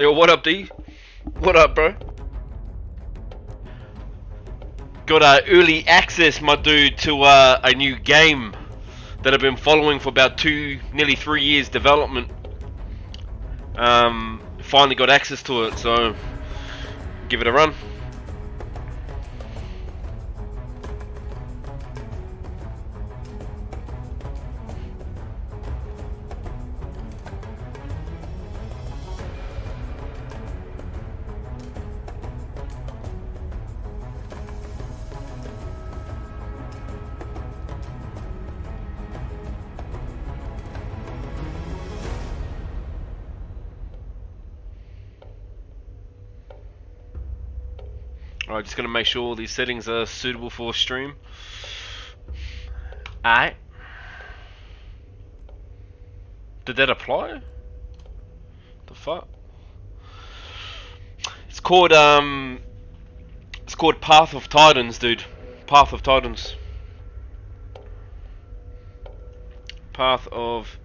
Yo, what up, D? What up, bro? Got early access, my dude, to a new game that I've been following for about nearly 3 years development. Finally got access to it, so give it a run. Alright, just gonna make sure all these settings are suitable for stream. Alright. Did that apply? The fuck? It's called Path of Titans, dude. Path of Titans. Path of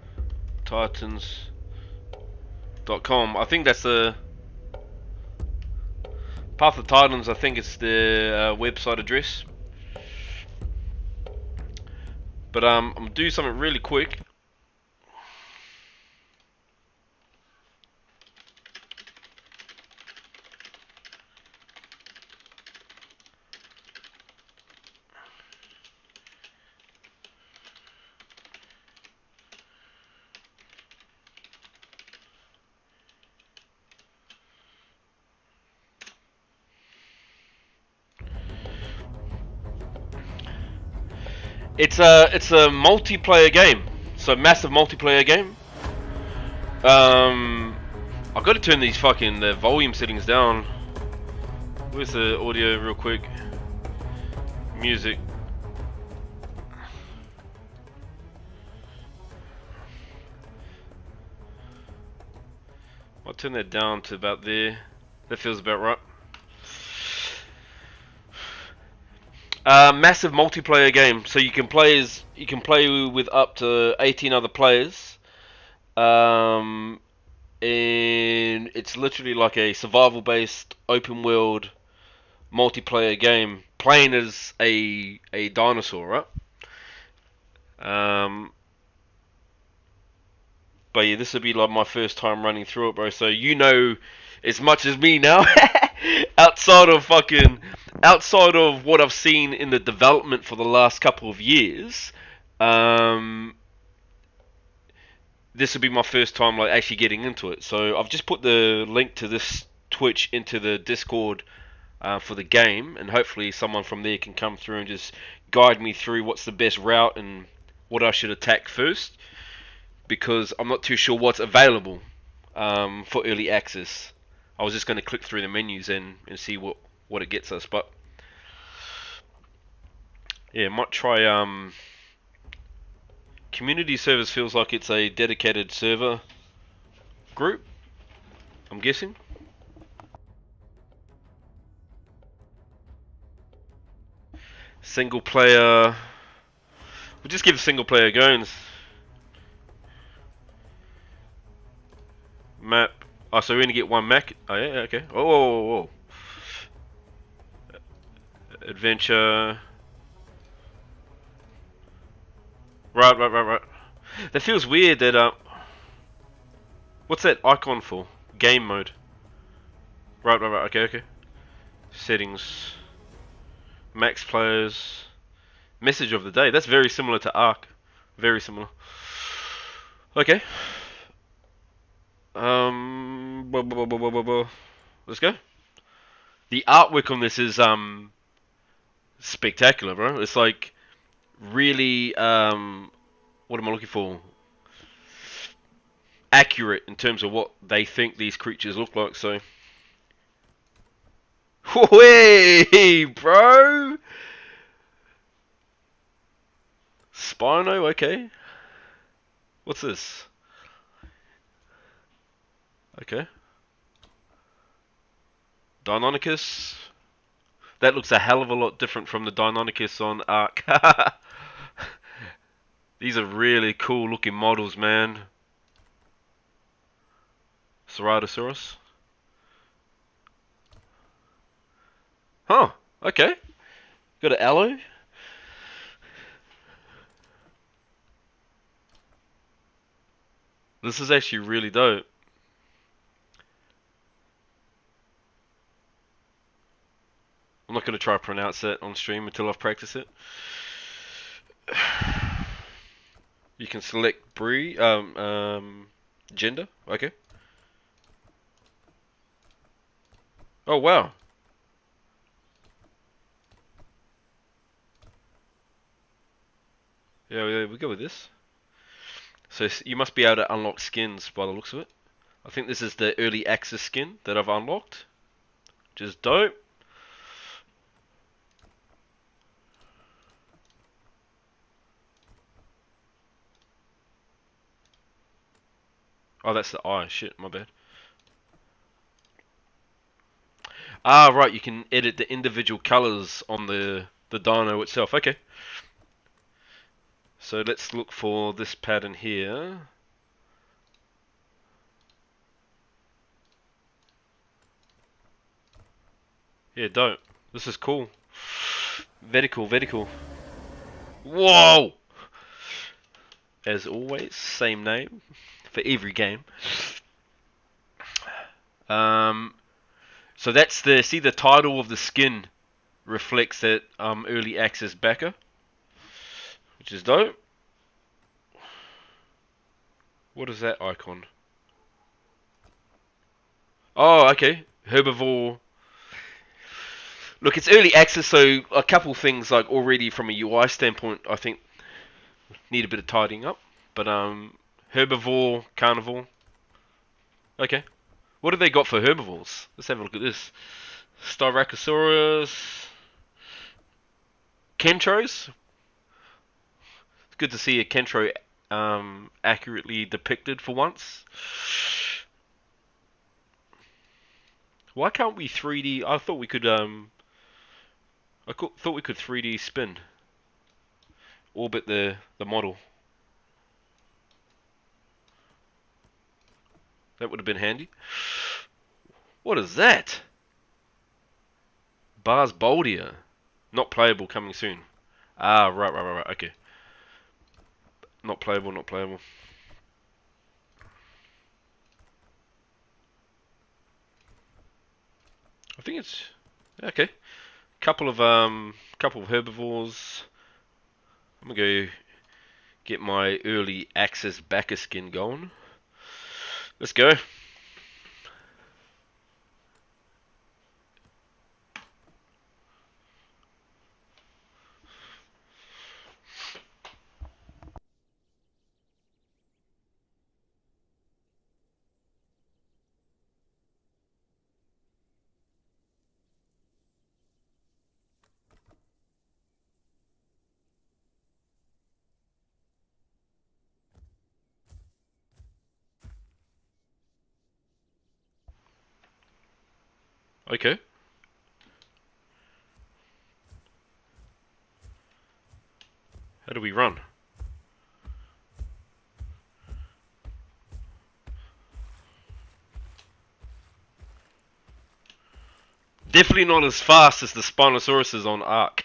Titans.com. I think that's the Path of Titans. I think it's the website address. But I'm gonna do something really quick. It's a multiplayer game, so massive multiplayer game. I've got to turn these fucking volume settings down. Where's the audio, real quick? Music. I'll turn that down to about there. That feels about right. Massive multiplayer game, so you can play with up to 18 other players. And it's literally like a survival-based open world multiplayer game, playing as a dinosaur, right? But yeah, this will be like my first time running through it, bro. So you know as much as me now. outside of what I've seen in the development for the last couple of years, this will be my first time like actually getting into it. So I've just put the link to this Twitch into the Discord for the game, and hopefully someone from there can come through and just guide me through what's the best route and what I should attack first, because I'm not too sure what's available for early access. I was just going to click through the menus and see what it gets us, but yeah, might try. Community servers feels like it's a dedicated server group, I'm guessing. Single player. We'll just give single player goings. Map. Oh, so we only get one map. Oh yeah, okay. Oh, whoa, whoa, whoa. Adventure. Right. That feels weird that what's that icon for? Game mode. Right. Okay. Settings. Max players. Message of the day. That's very similar to Ark. Very similar. Okay. Let's go. The artwork on this is spectacular, bro. It's like really what am I looking for? Accurate in terms of what they think these creatures look like. So, hey, bro. Spino, okay. What's this? Okay. Deinonychus. That looks a hell of a lot different from the Deinonychus on Ark. These are really cool looking models, man. Ceratosaurus. Huh. Okay. Got an aloe. This is actually really dope. I'm not going to try to pronounce it on stream until I've practiced it. You can select gender. Okay. Oh wow. Yeah, we go with this. So you must be able to unlock skins by the looks of it. I think this is the early access skin that I've unlocked, which is dope. Oh, that's the eye. Shit, my bad. Ah, right. You can edit the individual colors on the dino itself. Okay. So let's look for this pattern here. Yeah, dope. This is cool. Very cool, very cool. Whoa! As always, same name for every game. Um, so that's the title of the skin reflects that early access backer, which is dope. What is that icon? Oh, okay. Herbivore. Look, it's early access, so a couple things like already from a UI standpoint, I think need a bit of tidying up. But herbivore, carnivore. Okay. What have they got for herbivores? Let's have a look at this. Styracosaurus, Kentros. It's good to see a Kentro accurately depicted for once. Why can't we 3D? I thought we could thought we could 3D spin, orbit the model. That would have been handy. What is that? Bars Boldia. Not playable, coming soon. Ah, right. Okay. Not playable, not playable. I think it's okay. Couple of herbivores. I'm gonna go get my early access backer skin going. Let's go. Okay. How do we run? Definitely not as fast as the Spinosaurus on Ark.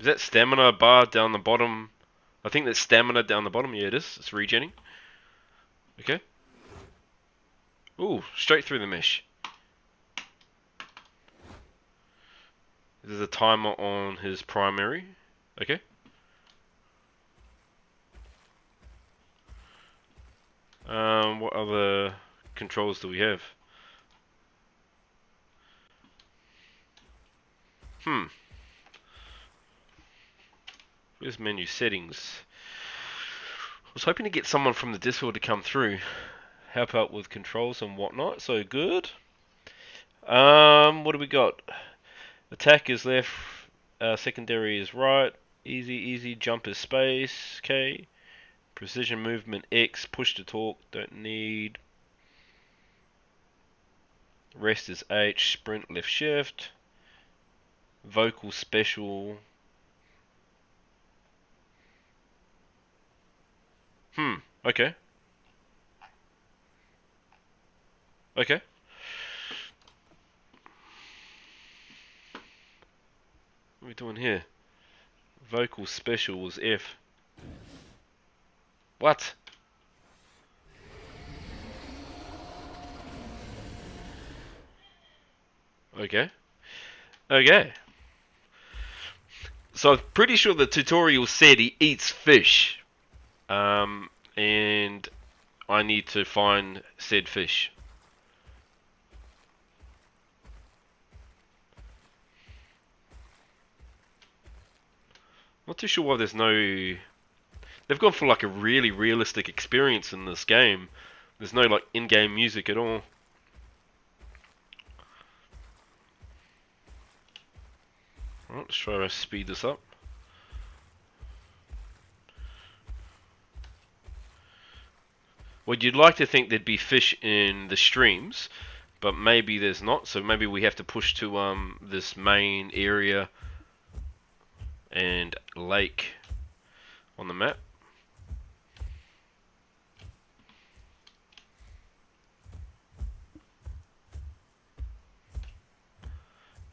Is that stamina bar down the bottom? I think that's stamina down the bottom. Yeah, it is. It's regenning. Okay. Ooh, straight through the mesh. There's a timer on his primary. Okay. What other controls do we have? Where's menu settings? I was hoping to get someone from the Discord to come through, help out with controls and whatnot. So good. What do we got? Attack is left, secondary is right, easy, jump is space, okay. Precision movement X, push to talk, don't need. Rest is H, sprint left shift. Vocal special. Okay. Okay. What are we doing here? Vocal special was F. What? Okay. Okay. So I'm pretty sure the tutorial said he eats fish. And I need to find said fish. Not too sure why there's no... They've gone for like a really realistic experience in this game. There's no like in-game music at all. Alright, let's try to speed this up. Well, you'd like to think there'd be fish in the streams, but maybe there's not. So maybe we have to push to this main area and lake on the map.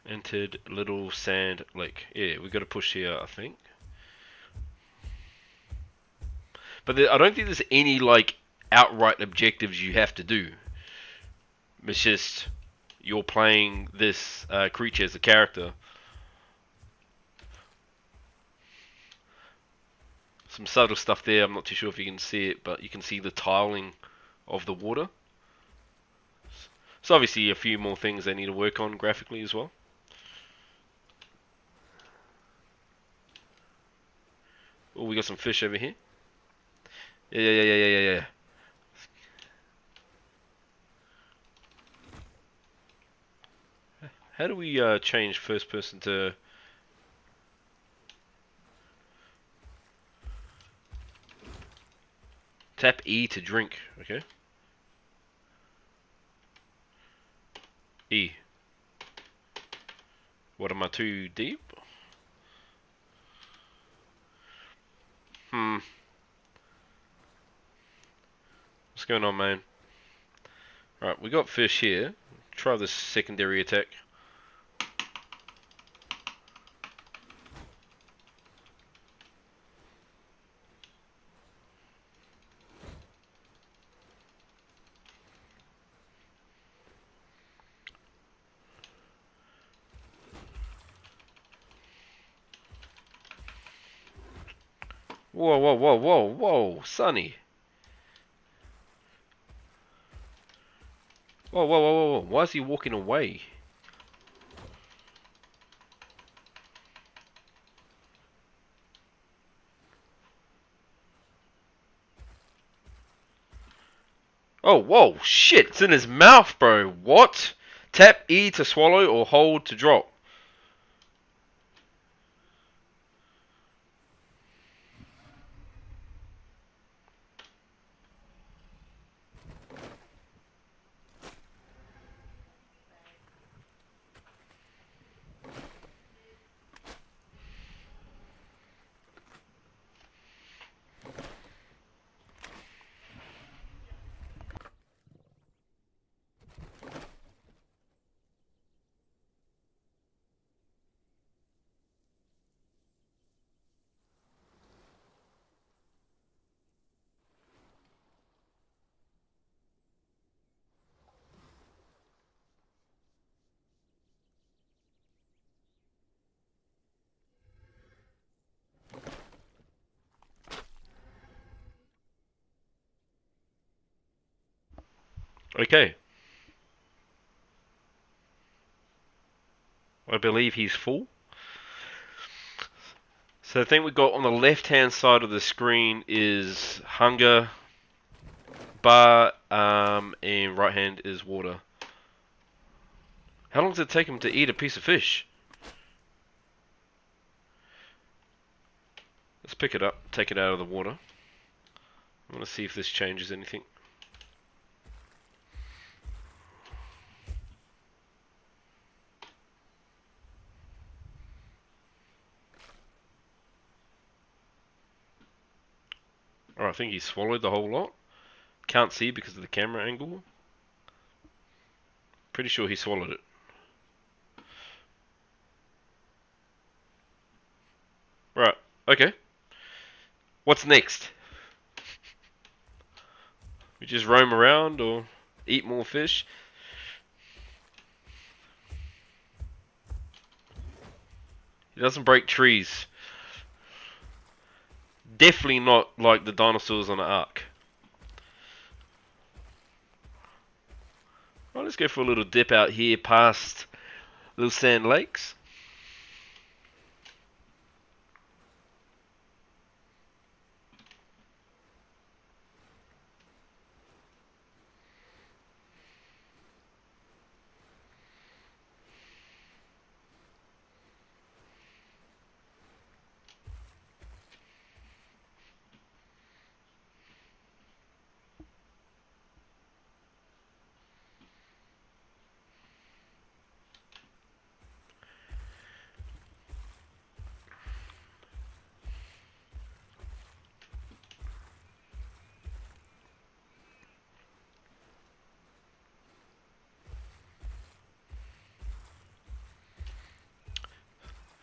Entered Little Sand Lake. Yeah, we got to push here, I think. But I don't think there's any like outright objectives you have to do. It's just you're playing this creature as a character. Some subtle stuff there. I'm not too sure if you can see it, but you can see the tiling of the water. So obviously a few more things they need to work on graphically as well. Oh, we got some fish over here. Yeah. How do we change first person to... Tap E to drink, okay? E. What, am I too deep? What's going on, man? Alright, we got fish here. Try this secondary attack. Whoa, Sonny. Whoa. Why is he walking away? Oh, whoa, shit, it's in his mouth, bro. What? Tap E to swallow or hold to drop. Okay. I believe he's full. So the thing we got on the left hand side of the screen is hunger bar, and right hand is water. How long does it take him to eat a piece of fish? Let's pick it up, take it out of the water. I want to see if this changes anything. Alright, I think he swallowed the whole lot. Can't see because of the camera angle. Pretty sure he swallowed it. Right. Okay. What's next? We just roam around or eat more fish? He doesn't break trees. Definitely not like the dinosaurs on the Ark. Well, let's go for a little dip out here past Little Sand Lakes.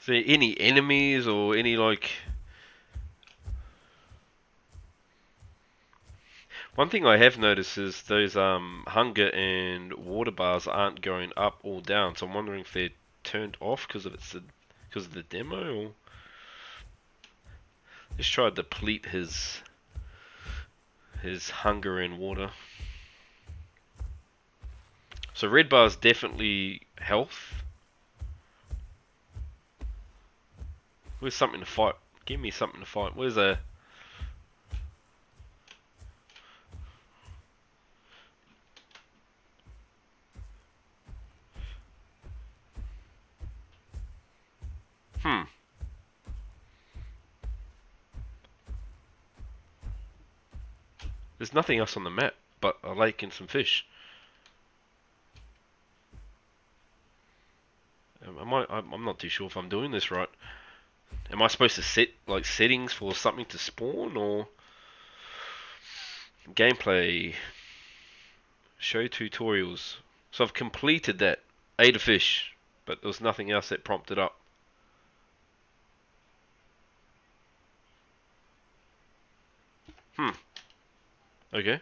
Is there any enemies or any like... One thing I have noticed is those hunger and water bars aren't going up or down, so I'm wondering if they're turned off because of the demo, or let's try to deplete his hunger and water. So red bar is definitely health. Where's something to fight? Give me something to fight. Where's a... Hmm. There's nothing else on the map but a lake and some fish. I'm not too sure if I'm doing this right. Am I supposed to set like settings for something to spawn, or gameplay? Show tutorials. So I've completed that. Ate a fish, but there was nothing else that prompted up. Hmm. Okay.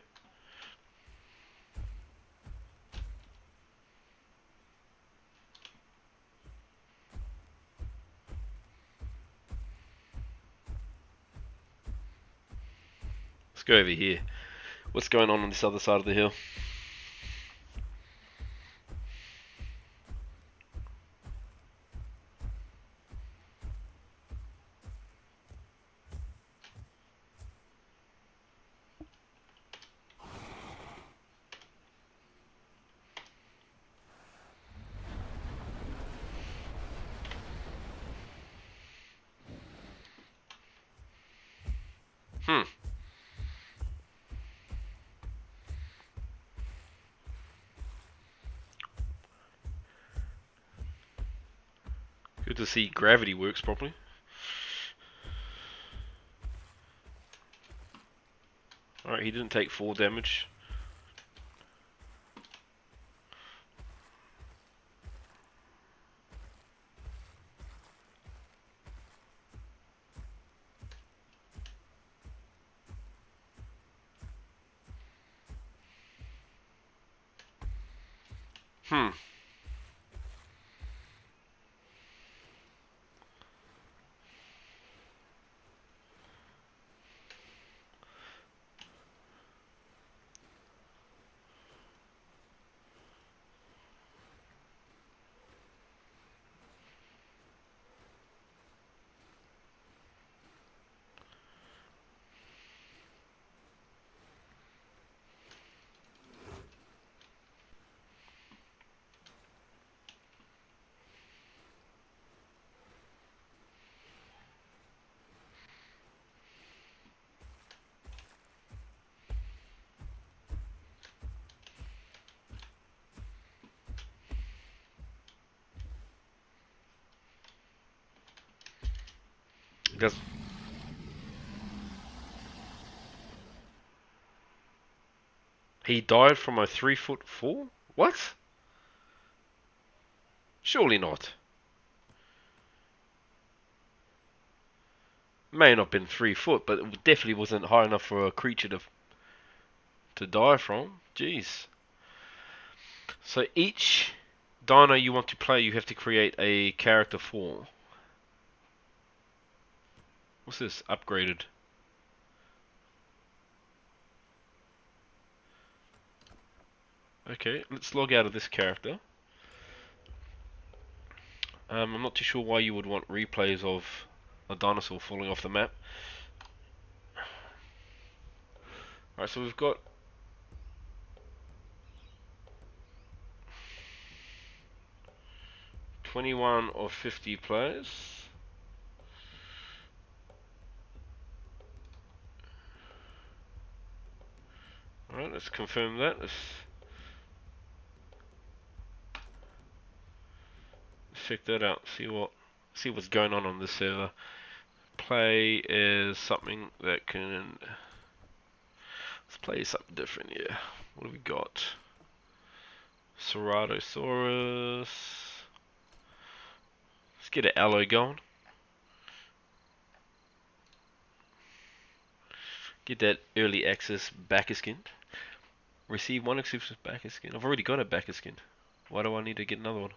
Let's go over here. What's going on this other side of the hill? Hmm. Good to see gravity works properly. Alright, he didn't take 4 damage. Hmm. Does he died from a 3-foot fall? What? Surely not. May not have been 3 foot, but it definitely wasn't high enough for a creature to die from. Jeez. So each dino you want to play, you have to create a character for. What's this? Upgraded. Okay, let's log out of this character. I'm not too sure why you would want replays of a dinosaur falling off the map. Alright, so we've got 21 of 50 players. Alright, let's confirm that. Let's check that out. See what's going on this server. Play is something that can. Let's play something different here. What have we got? Ceratosaurus. Let's get an alloy going. Get that early access backer skin. Receive one exclusive backer skin. I've already got a backer skin. Why do I need to get another one?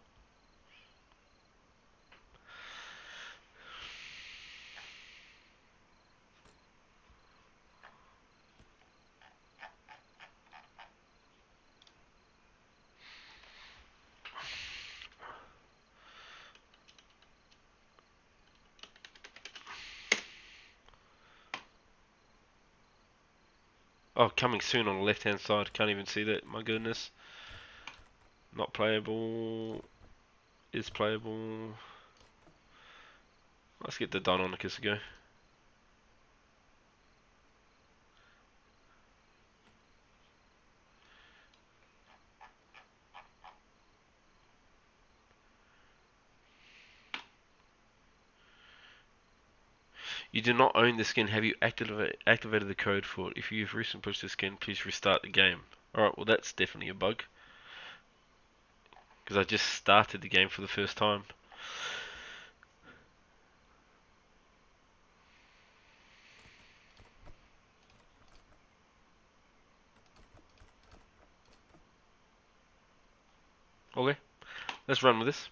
Oh, coming soon on the left hand side. Can't even see that. My goodness. Not playable. Is playable. Let's get the Deinonychus to go. You do not own the skin. Have you activated the code for it? If you have recently purchased the skin, please restart the game. Alright, well that's definitely a bug. Because I just started the game for the first time. Okay, let's run with this.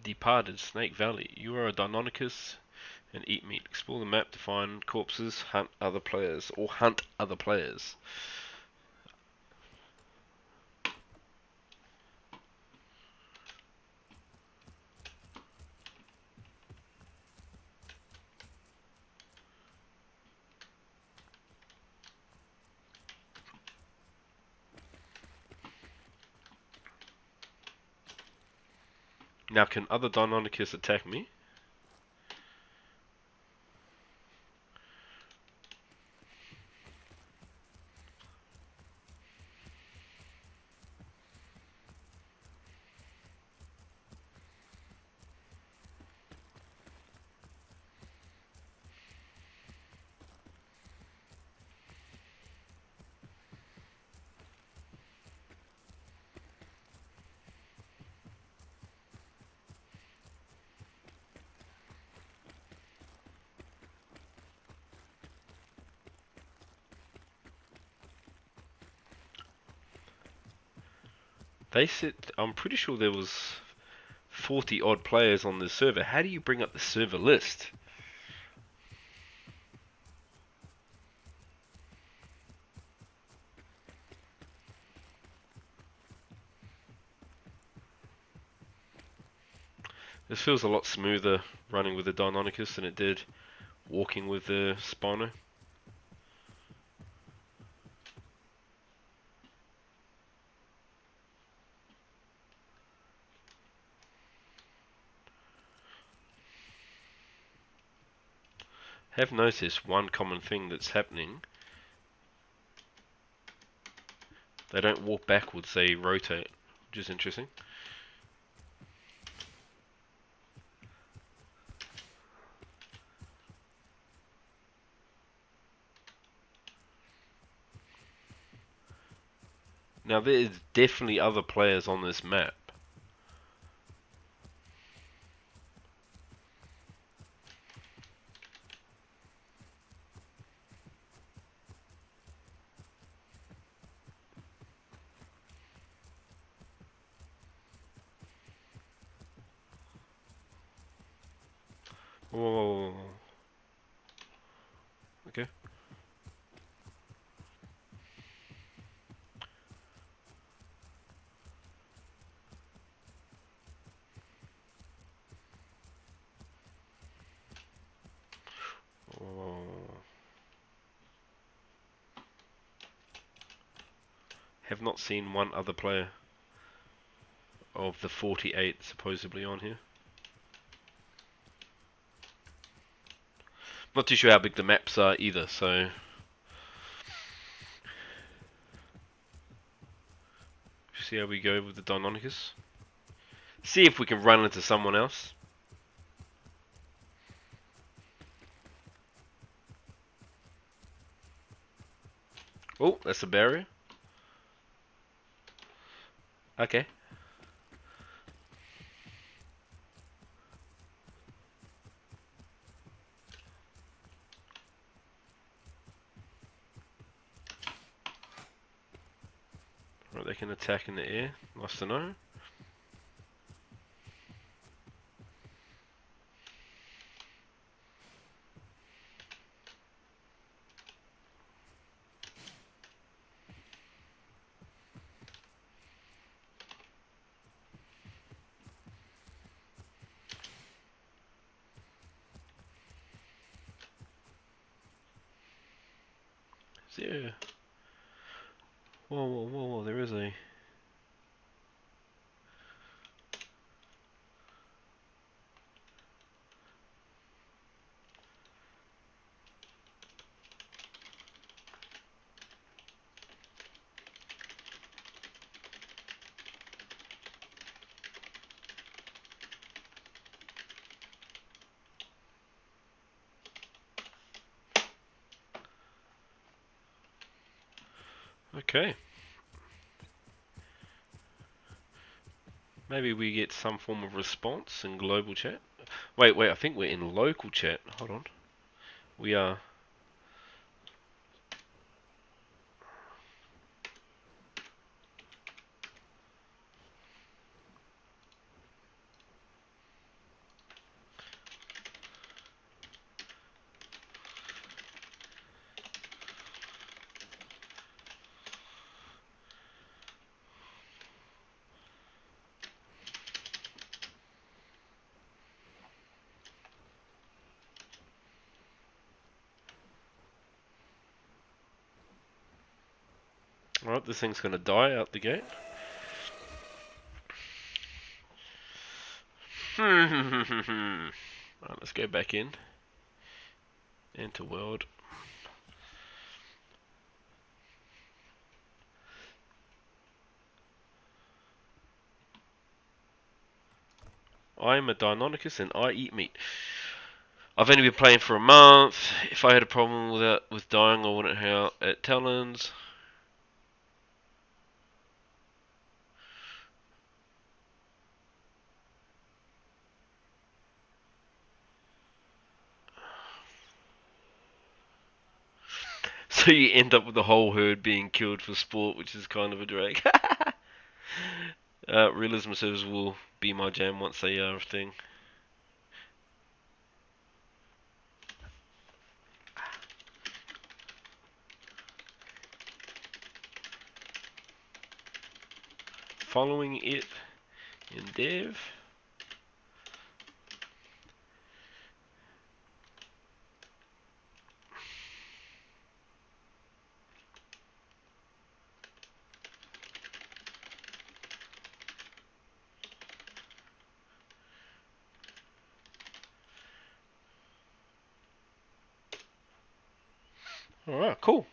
Departed Snake Valley. You are a Deinonychus and eat meat. Explore the map to find corpses, hunt other players. Now, can other Deinonychus attack me? They said, I'm pretty sure there was 40 odd players on the server. How do you bring up the server list? This feels a lot smoother running with the Deinonychus than it did walking with the Spino. Have noticed one common thing that's happening. They don't walk backwards, they rotate, which is interesting. Now there is definitely other players on this map. Whoa. Okay. Whoa. Have not seen one other player of the 48 supposedly on here. Not too sure how big the maps are either, so see how we go with the Deinonychus. See if we can run into someone else. Oh, that's a barrier. Okay. Right, they can attack in the air. Nice to know. Yeah. Whoa, there is a... Okay. Maybe we get some form of response in global chat. Wait, I think we're in local chat. Hold on. We are... Alright, this thing's gonna die out the gate. Alright, let's go back in. Enter world. I am a Deinonychus and I eat meat. I've only been playing for a month. If I had a problem with dying, I wouldn't hang out at Talons. So you end up with the whole herd being killed for sport, which is kind of a drag. Realism servers will be my jam once they are a thing. Following it in dev. Alright, cool.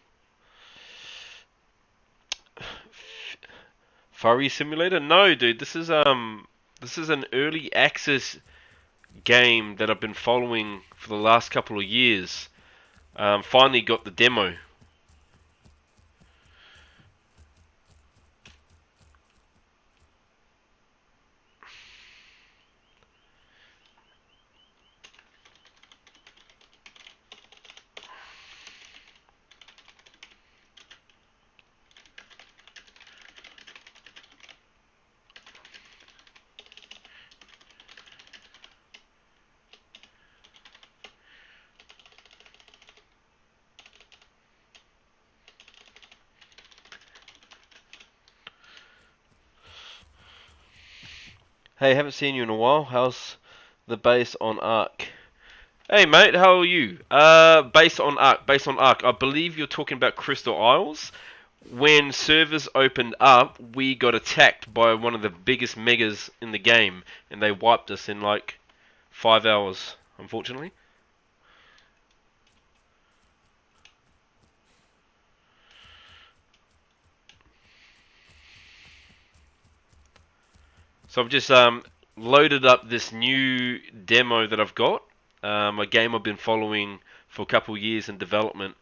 Furry Simulator? No, dude, this is an early access game that I've been following for the last couple of years. Finally got the demo. Hey, haven't seen you in a while. How's the base on Ark? Hey mate, how are you? Base on Ark. I believe you're talking about Crystal Isles. When servers opened up, we got attacked by one of the biggest megas in the game, and they wiped us in like 5 hours, unfortunately. So I've just loaded up this new demo that I've got, a game I've been following for a couple of years in development.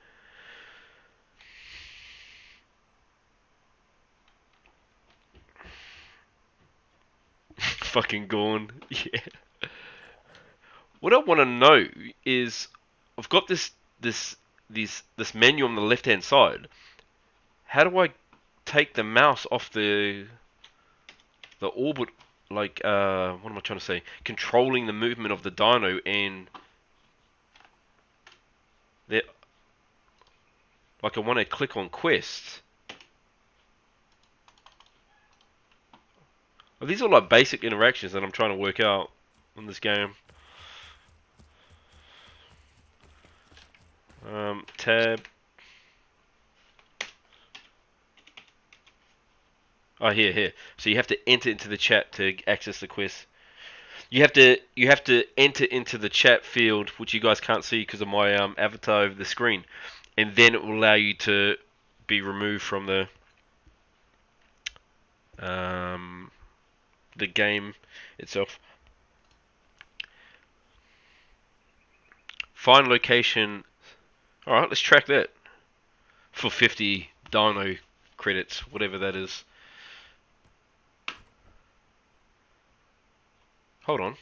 Fucking gone. Yeah. What I want to know is, I've got this menu on the left hand side. How do I take the mouse off the orbit? Like, what am I trying to say? Controlling the movement of the dino and there. Like, I want to click on quests. Well, these are like basic interactions that I'm trying to work out in this game. Tab. Oh, here. So you have to enter into the chat to access the quest. You have to enter into the chat field, which you guys can't see because of my avatar over the screen, and then it will allow you to be removed from the game itself. Find location. All right, let's track that for 50 Dino credits, whatever that is. Hold on.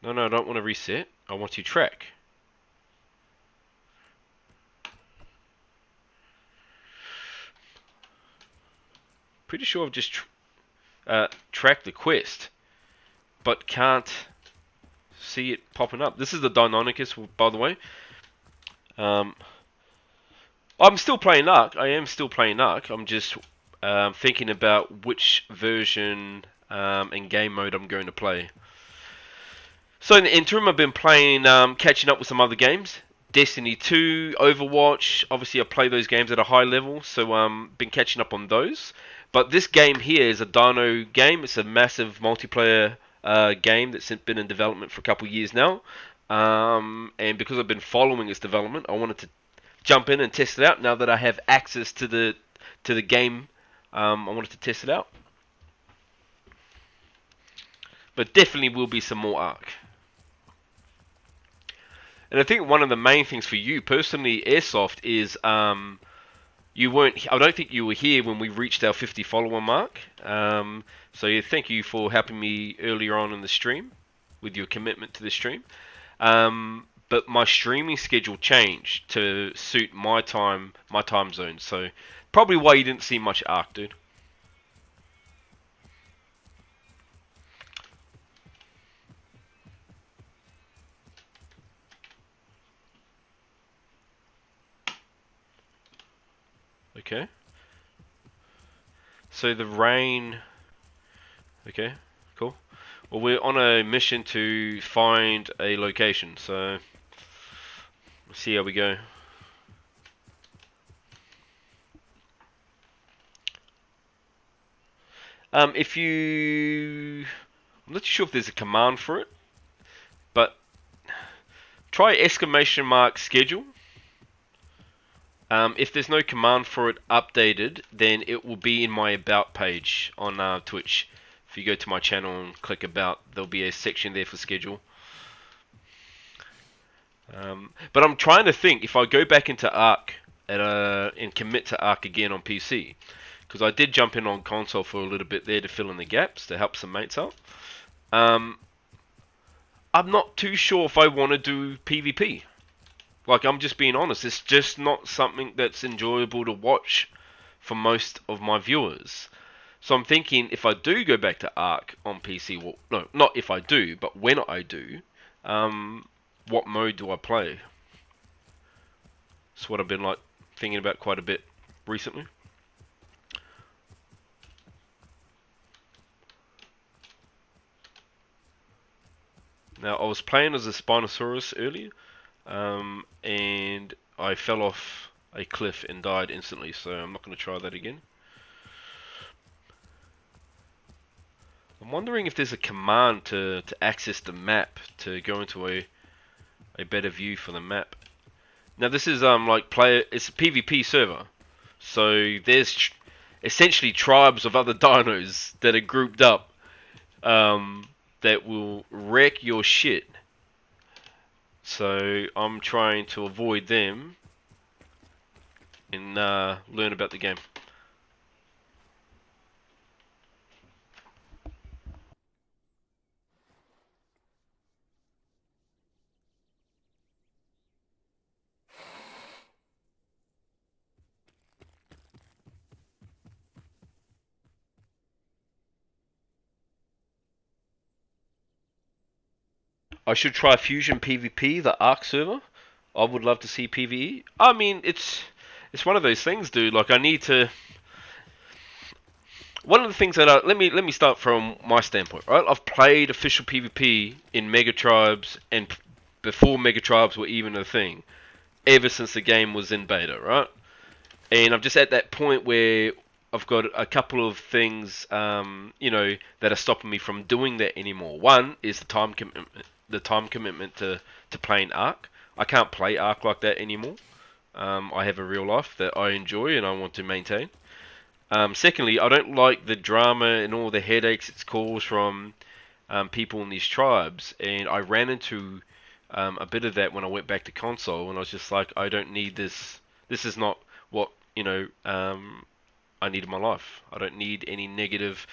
No, I don't want to reset. I want to track. Pretty sure I've just tracked the quest, but can't see it popping up. This is the Deinonychus, by the way. I'm still playing Ark. I am still playing Ark. I'm just thinking about which version and game mode I'm going to play. So in the interim, I've been playing, catching up with some other games. Destiny 2, Overwatch. Obviously, I play those games at a high level, so been catching up on those. But this game here is a Dino game. It's a massive multiplayer game that's been in development for a couple of years now. And because I've been following its development, I wanted to jump in and test it out. Now that I have access to the game, I wanted to test it out. But definitely will be some more Ark. And I think one of the main things for you personally, Airsoft, is you weren't. I don't think you were here when we reached our 50 follower mark. So yeah, thank you for helping me earlier on in the stream with your commitment to the stream. But my streaming schedule changed to suit my time zone. So probably why you didn't see much Ark, dude. Okay. So the rain. Okay, cool. Well, we're on a mission to find a location, so let's see how we go. If you... I'm not sure if there's a command for it, but try exclamation mark schedule. If there's no command for it updated, then it will be in my about page on Twitch. If you go to my channel and click about, there'll be a section there for schedule. But I'm trying to think if I go back into Ark and commit to Ark again on PC, because I did jump in on console for a little bit there to fill in the gaps to help some mates out. I'm not too sure if I want to do PvP. Like, I'm just being honest, it's just not something that's enjoyable to watch for most of my viewers. So I'm thinking if I do go back to Ark on PC, well, no, not if I do, but when I do, what mode do I play? That's what I've been like thinking about quite a bit recently. Now, I was playing as a Spinosaurus earlier, and I fell off a cliff and died instantly, so I'm not going to try that again. I'm wondering if there's a command to access the map, to go into a better view for the map. Now this is like it's a PvP server, so there's essentially tribes of other dinos that are grouped up, that will wreck your shit. So I'm trying to avoid them and learn about the game. I should try Fusion PvP, the Ark server. I would love to see PvE. I mean, it's one of those things, dude. Like I need to. One of the things that let me start from my standpoint, right? I've played official PvP in Mega Tribes and before Mega Tribes were even a thing, ever since the game was in beta, right? And I'm just at that point where I've got a couple of things, that are stopping me from doing that anymore. One is the time commitment. The time commitment to playing Ark. I can't play Ark like that anymore. I have a real life that I enjoy and I want to maintain. Secondly, I don't like the drama and all the headaches it's caused from people in these tribes. And I ran into a bit of that when I went back to console, and I was just like, I don't need this. This is not what I need in my life. I don't need any negative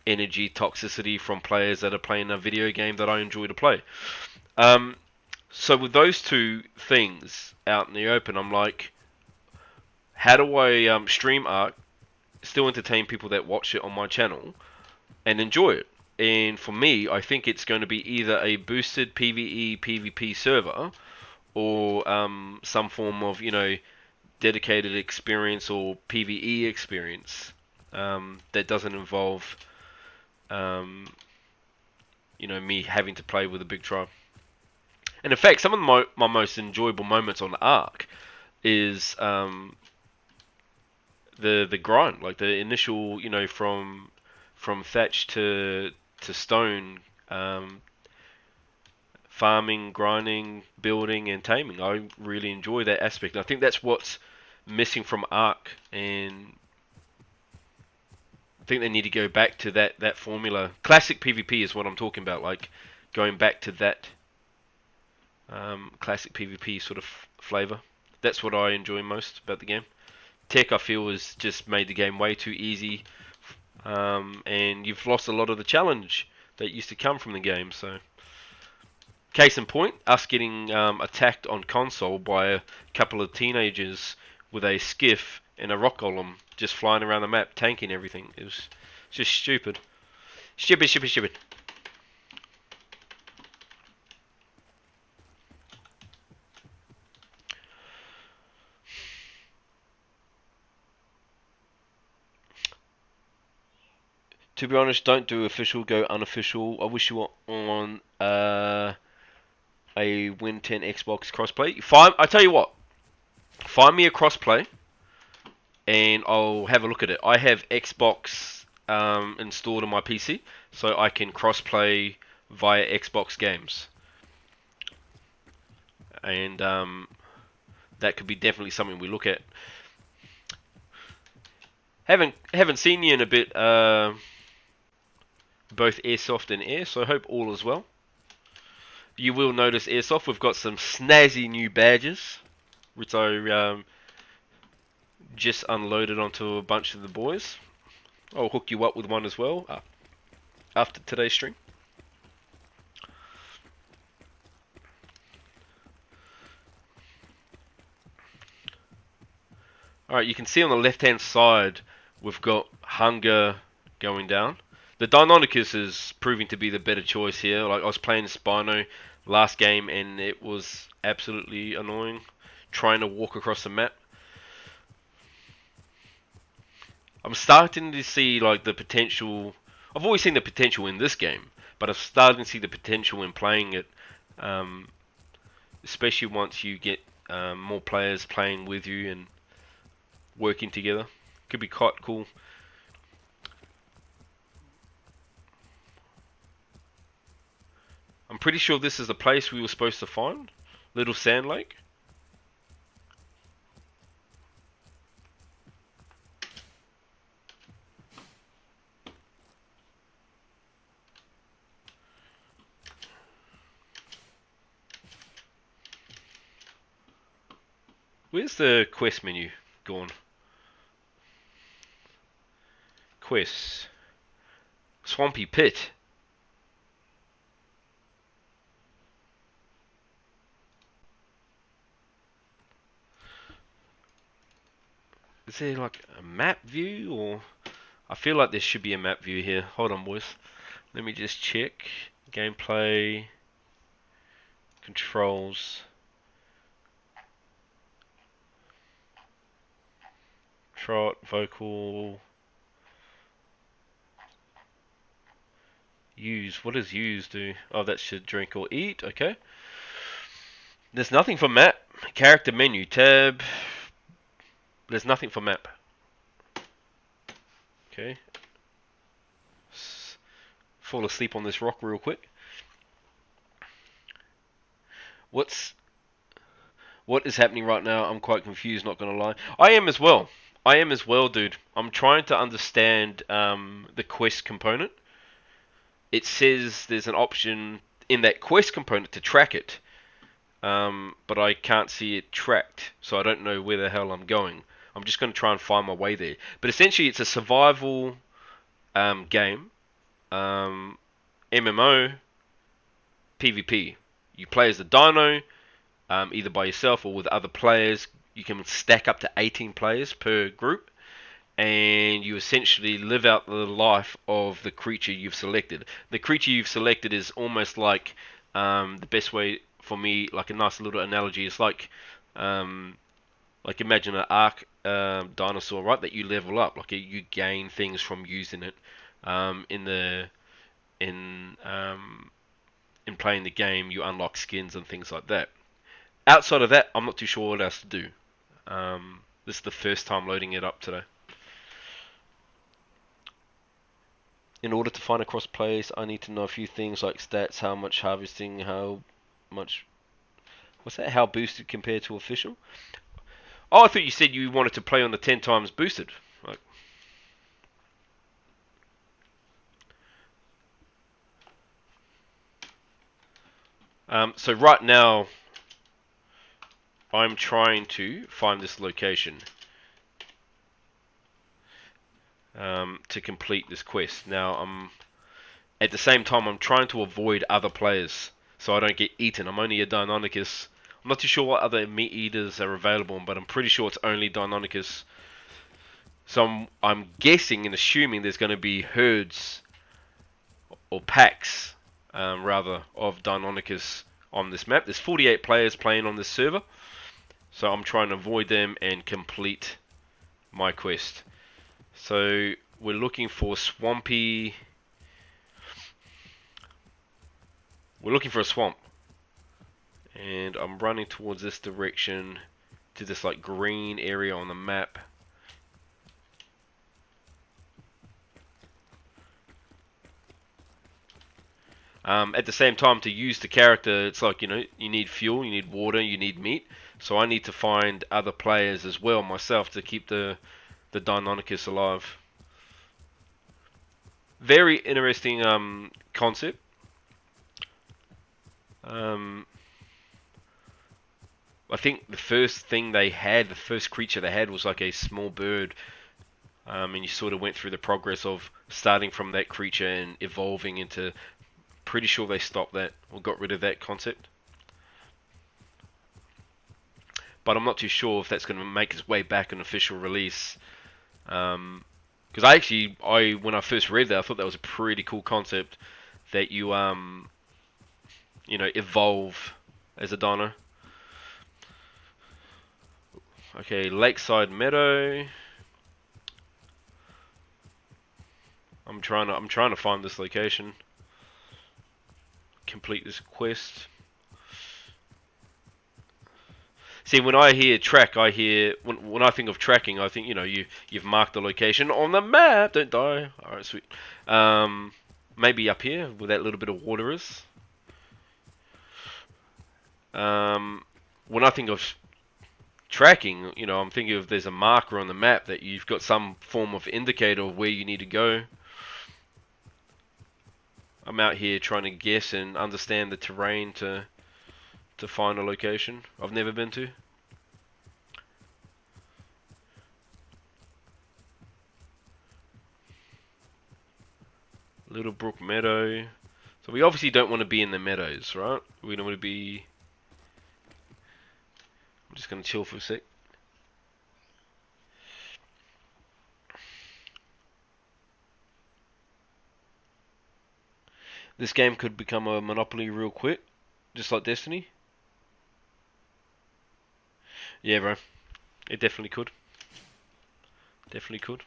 energy toxicity from players that are playing a video game that I enjoy to play. So with those two things out in the open, I'm like, how do I stream Ark, still entertain people that watch it on my channel, and enjoy it? And for me, I think it's going to be either a boosted PvE PvP server, or some form of dedicated experience or PvE experience that doesn't involve me having to play with a big tribe. And in fact, some of my most enjoyable moments on Ark is the grind, like the initial, from thatch to stone, farming, grinding, building, and taming. I really enjoy that aspect. And I think that's what's missing from Ark, and I think they need to go back to that formula. Classic PvP is what I'm talking about, like going back to that classic PvP sort of flavor. That's what I enjoy most about the game. Tech, I feel, has just made the game way too easy, and you've lost a lot of the challenge that used to come from the game. So, case in point, us getting attacked on console by a couple of teenagers with a skiff and a rock golem just flying around the map, tanking everything. It was just stupid. Stupid. To be honest, don't do official, go unofficial. I wish you were on a Win 10 Xbox crossplay. I tell you what, find me a crossplay and I'll have a look at it. I have Xbox installed on my PC, so I can crossplay via Xbox games, and that could be definitely something we look at. Haven't seen you in a bit, both Airsoft and Air, so I hope all is well. You will notice Airsoft, we've got some snazzy new badges, which I just unloaded onto a bunch of the boys. I'll hook you up with one as well after today's stream. Alright, you can see on the left hand side we've got hunger going down. The Deinonychus is proving to be the better choice here. Like, I was playing Spino last game and it was, absolutely annoying trying to walk across the map. I'm starting to see like the potential. I've always seen the potential in this game, but I'm starting to see the potential in playing it, um, especially once you get more players playing with you and working together. Could be quite cool. I'm pretty sure this is the place we were supposed to find. Little Sand Lake. Where's the quest menu gone? Quests. Swampy Pit. Is there like a map view or... I feel like there should be a map view here. Hold on, boys. Let me just check. Gameplay. Controls. Trot. Vocal. Use. What does use do? Oh, that should drink or eat. Okay. There's nothing for map. Character menu. Tab. There's nothing for map. Okay. Fall asleep on this rock real quick. What is happening right now? I'm quite confused, not gonna lie. I am as well. I am as well, dude. I'm trying to understand the quest component. It says there's an option in that quest component to track it, but I can't see it tracked, so I don't know where the hell I'm going. I'm just going to try and find my way there. But essentially, it's a survival game, MMO, PvP. You play as a dino, either by yourself or with other players. You can stack up to 18 players per group, and you essentially live out the life of the creature you've selected. The creature you've selected is almost like the best way for me, like a nice little analogy, is like imagine an arc dinosaur, right? That you level up, like you gain things from using it in the in playing the game. You unlock skins and things like that. Outside of that, I'm not too sure what else to do. This is the first time loading it up today. In order to find a cross plays, I need to know a few things like stats, how much harvesting, how much... What's that? How boosted compared to official? Oh, I thought you said you wanted to play on the 10 times boosted. Like, so right now, I'm trying to find this location to complete this quest. Now, at the same time, I'm trying to avoid other players so I don't get eaten. I'm only a Deinonychus. I'm not too sure what other meat eaters are available, but I'm pretty sure it's only Deinonychus. So I'm guessing and assuming there's going to be herds or packs, rather, of Deinonychus on this map. There's 48 players playing on this server, so I'm trying to avoid them and complete my quest. So we're looking for swampy... We're looking for a swamp. And I'm running towards this direction to this like green area on the map. At the same time, to use the character, it's like, you know, you need fuel, you need water, you need meat. So I need to find other players as well myself to keep the Deinonychus alive. Very interesting concept. I think the first thing they had, the first creature they had was like a small bird. And you sort of went through the progress of starting from that creature and evolving into... Pretty sure they stopped that or got rid of that concept. But I'm not too sure if that's going to make its way back an official release. Because when I first read that, I thought that was a pretty cool concept that you evolve as a dino. Okay, Lakeside Meadow. I'm trying to find this location. Complete this quest. See, when I hear track, I hear when I think of tracking, I think you've marked the location on the map. Don't die. All right, sweet. Maybe up here where that little bit of water is. When I think of tracking, I'm thinking of there's a marker on the map that you've got some form of indicator of where you need to go. I'm out here trying to guess and understand the terrain to find a location I've never been to. Little Brook Meadow. So we obviously don't want to be in the meadows, right? We don't want to be... I'm just going to chill for a sec. This game could become a Monopoly real quick, just like Destiny. Yeah, bro. It definitely could. Definitely could.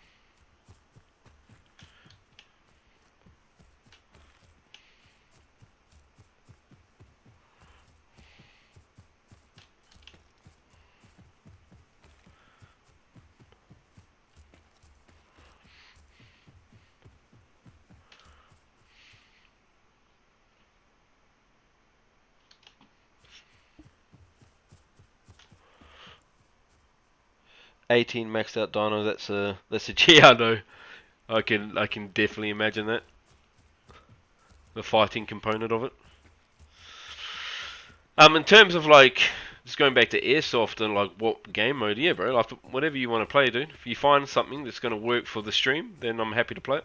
$18 maxed out dino. That's a yeah, I know. I can definitely imagine that. The fighting component of it. In terms of like just going back to airsoft and like what game mode, yeah, bro. Like whatever you want to play, dude. If you find something that's going to work for the stream, then I'm happy to play it.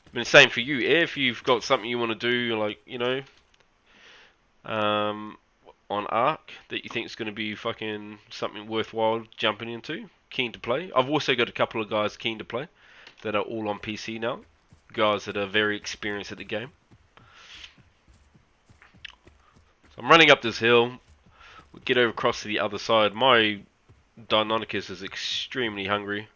I mean, same for you, Air. If you've got something you want to do, like on Ark that you think is going to be fucking something worthwhile jumping into, keen to play. I've also got a couple of guys keen to play that are all on PC now. Guys that are very experienced at the game. So I'm running up this hill. We'll get over across to the other side. My Deinonychus is extremely hungry.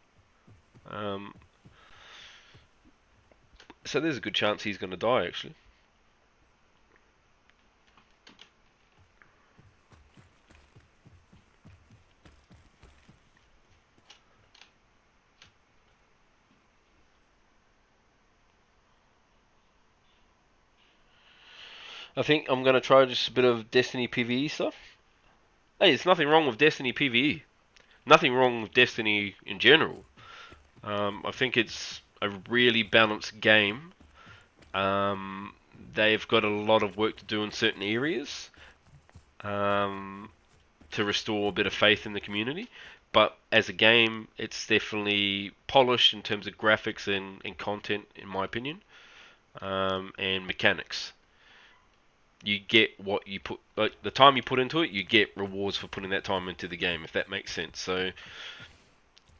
So there's a good chance he's going to die, actually. I think I'm going to try just a bit of Destiny PvE stuff. Hey, there's nothing wrong with Destiny PvE. Nothing wrong with Destiny in general. I think it's a really balanced game. They've got a lot of work to do in certain areas to restore a bit of faith in the community. But as a game, it's definitely polished in terms of graphics and content, in my opinion, and mechanics. You get what you put, like the time you put into it, you get rewards for putting that time into the game, if that makes sense. So,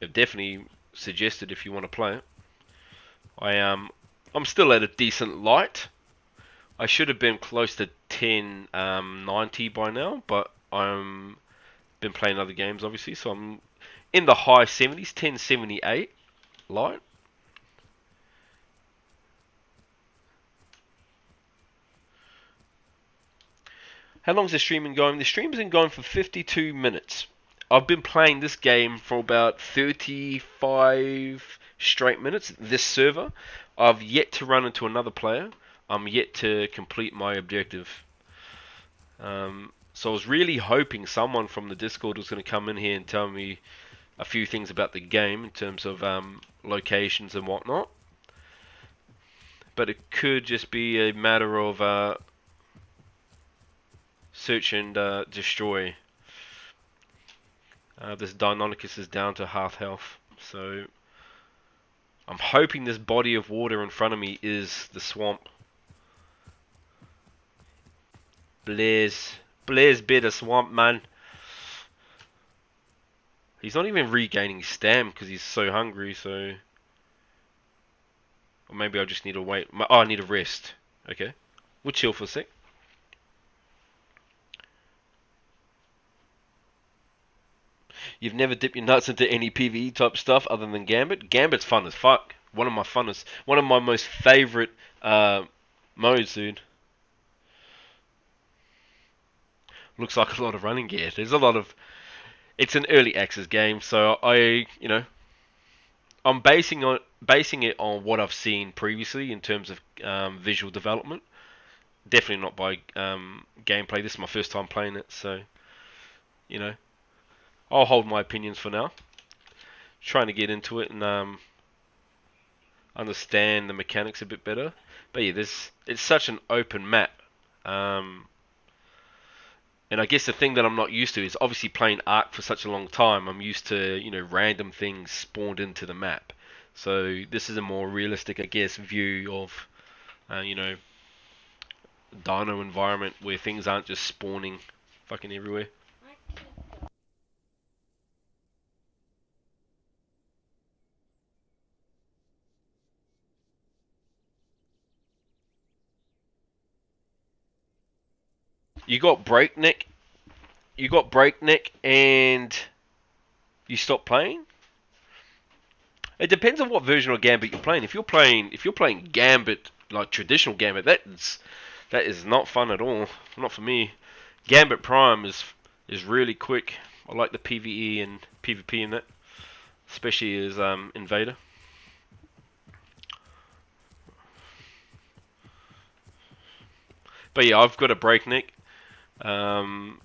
I've definitely suggested if you want to play it. I'm still at a decent light. I should have been close to 1090 by now, but I'm been playing other games obviously, so I'm in the high 70s, 1078 light. How long's the stream been going? The stream's been going for 52 minutes. I've been playing this game for about 35 straight minutes. This server, I've yet to run into another player. I'm yet to complete my objective. So I was really hoping someone from the Discord was going to come in here and tell me a few things about the game in terms of locations and whatnot. But it could just be a matter of search and destroy. This Deinonychus is down to half health, so I'm hoping this body of water in front of me is the swamp. Blair's bit of swamp, man. He's not even regaining stam because he's so hungry, so... Or maybe I just need to wait. Oh, I need a rest. Okay. We'll chill for a sec. You've never dipped your nuts into any PvE type stuff other than Gambit? Gambit's fun as fuck. One of my funnest, one of my most favorite modes, dude. Looks like a lot of running gear. There's a lot of. It's an early access game, so I'm basing it on what I've seen previously in terms of visual development. Definitely not by gameplay. This is my first time playing it, so you know, I'll hold my opinions for now. Trying to get into it and understand the mechanics a bit better. But yeah, it's such an open map. Um, and I guess the thing that I'm not used to is obviously playing Ark for such a long time. I'm used to, random things spawned into the map. So this is a more realistic, I guess, view of, Dino environment where things aren't just spawning fucking everywhere. You got breakneck. You got breakneck, and you stop playing. It depends on what version of Gambit you're playing. If you're playing Gambit like traditional Gambit, that is not fun at all. Not for me. Gambit Prime is really quick. I like the PvE and PvP in that, especially as Invader. But yeah, I've got a breakneck. Um,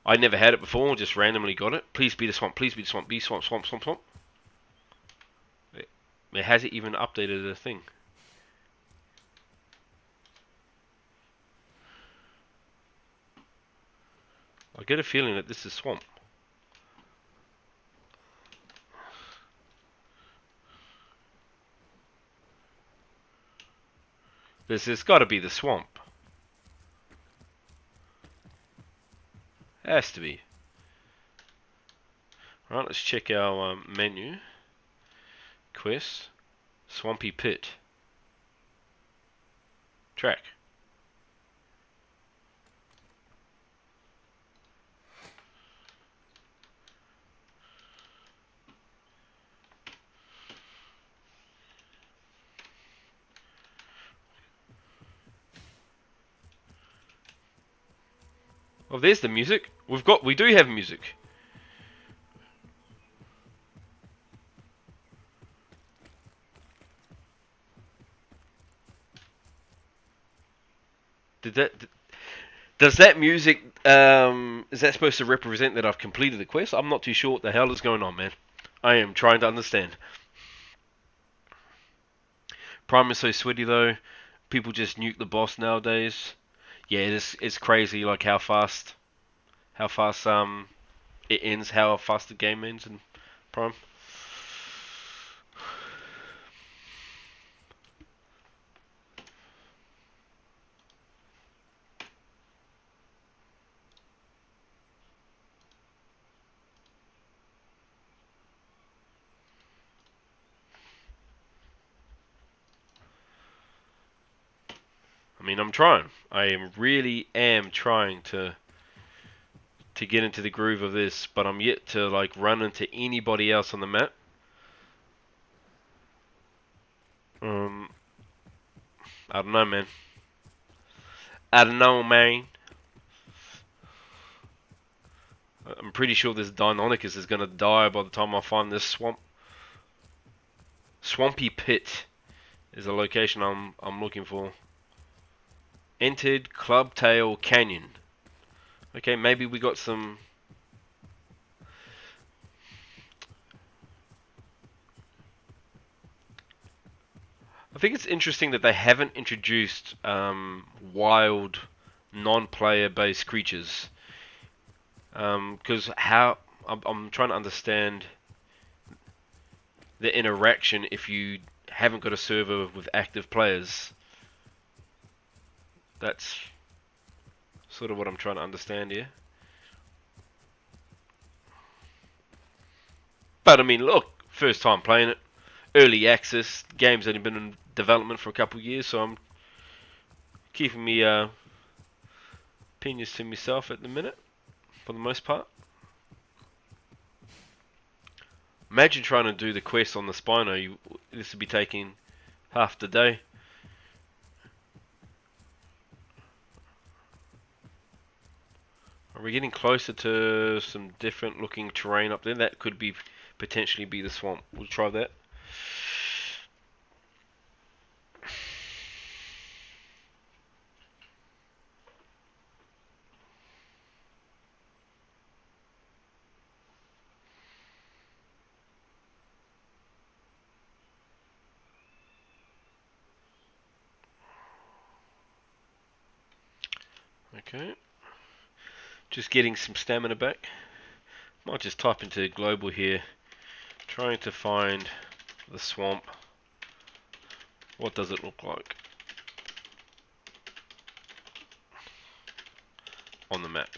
I never had it before. Just randomly got it. Please be the swamp. Please be the swamp. Be swamp. Swamp. Swamp. Swamp. It hasn't even updated the thing. I get a feeling that this is swamp. This has got to be the swamp. Has to be. Right, let's check our menu. Quest. Swampy Pit. Track. Oh, there's the music. We do have music. Did that? Does that music? Is that supposed to represent that I've completed the quest? I'm not too sure what the hell is going on, man. I am trying to understand. Prime is so sweaty though. People just nuke the boss nowadays. Yeah, it's crazy. Like how fast it ends, how fast the game ends in Prime. I mean, I'm trying. Really am trying to get into the groove of this, but I'm yet to like run into anybody else on the map. Um, I don't know, man. I don't know, man. I'm pretty sure this Deinonychus is gonna die by the time I find this swamp. Swampy Pit is the location I'm looking for. Entered Clubtail Canyon. Okay, maybe we got some. I think it's interesting that they haven't introduced wild, non-player based creatures. Because I'm trying to understand the interaction if you haven't got a server with active players. That's sort of what I'm trying to understand here. But I mean, look, first time playing it, early access, game's only been in development for a couple of years, so I'm keeping me opinions to myself at the minute, for the most part. Imagine trying to do the quest on the Spino. This would be taking half the day. Are we getting closer to some different looking terrain up there? That could be potentially be the swamp. We'll try that. Okay. Just getting some stamina back. Might just type into global here. Trying to find the swamp. What does it look like on the map?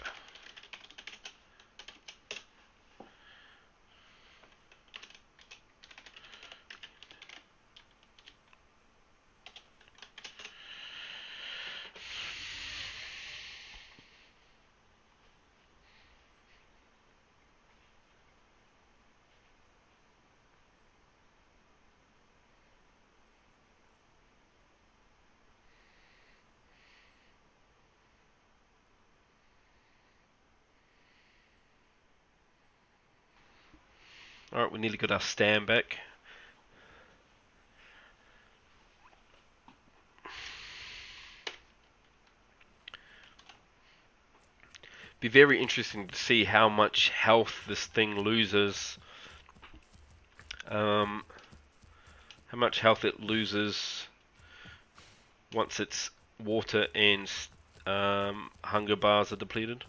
Alright, we nearly got our stand back. Be very interesting to see how much health this thing loses. How much health it loses once its water and hunger bars are depleted.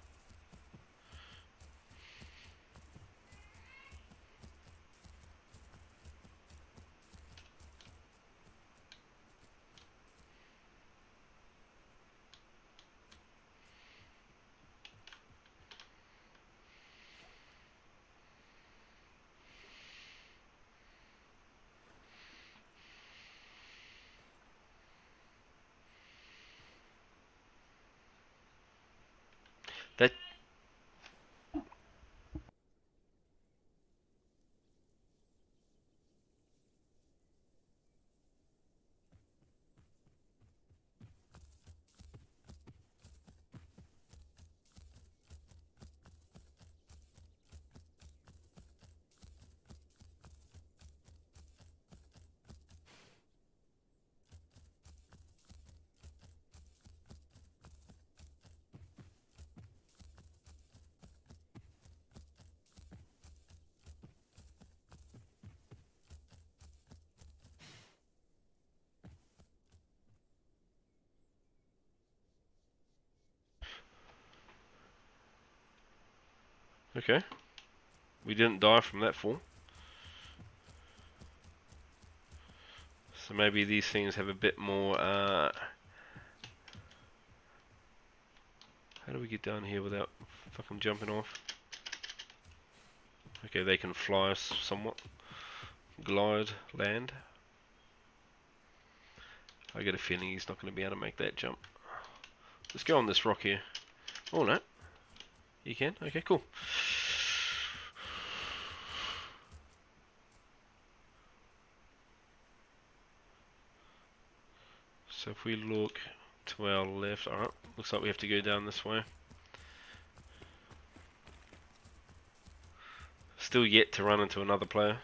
That okay. We didn't die from that fall. So maybe these things have a bit more how do we get down here without fucking jumping off? Okay, they can fly us somewhat. Glide, land. I get a feeling he's not going to be able to make that jump. Let's go on this rock here. Oh no. You can? Okay, cool. So if we look to our left, alright, looks like we have to go down this way. Still yet to run into another player.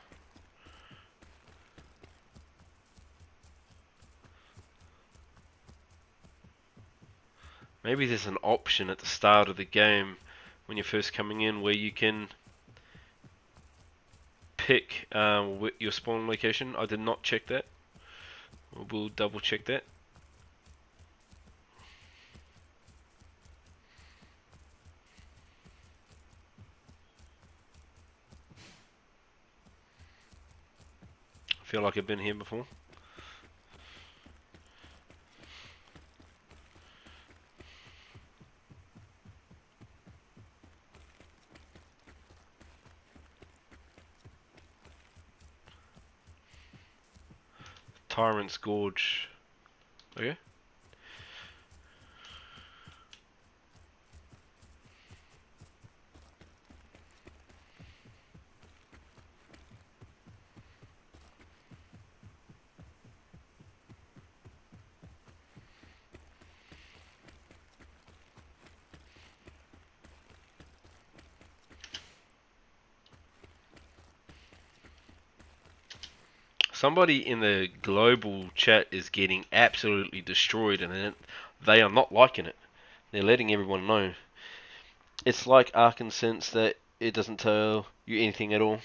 Maybe there's an option at the start of the game when you're first coming in where you can pick your spawn location. I did not check that. We'll double check that. I feel like I've been here before. Tyrant's Gorge. Okay. Somebody in the global chat is getting absolutely destroyed, and they are not liking it. They're letting everyone know. It's like Ark in the sense that it doesn't tell you anything at all.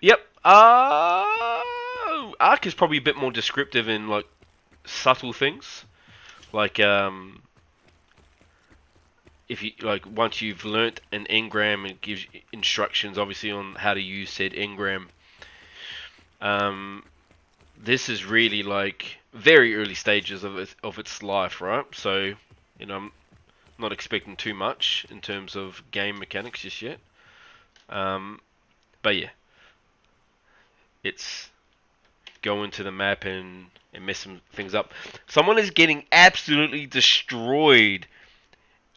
Yep. Ark is probably a bit more descriptive in like subtle things, like if you like once you've learnt an engram, it gives you instructions obviously on how to use said engram. This is really like very early stages of its life, right? So, I'm not expecting too much in terms of game mechanics just yet. But yeah, it's go into the map and mess some things up. Someone is getting absolutely destroyed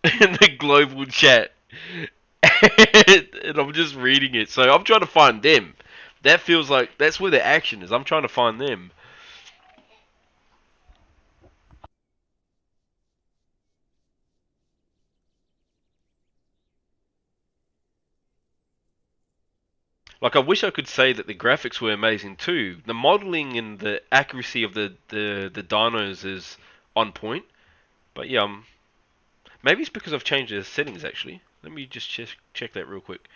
in the global chat. And I'm just reading it. So I'm trying to find them. That feels like that's where the action is. I'm trying to find them. Like I wish I could say that the graphics were amazing too. The modeling and the accuracy of the dinos is on point. But yeah, maybe it's because I've changed the settings actually. Let me just check that real quick.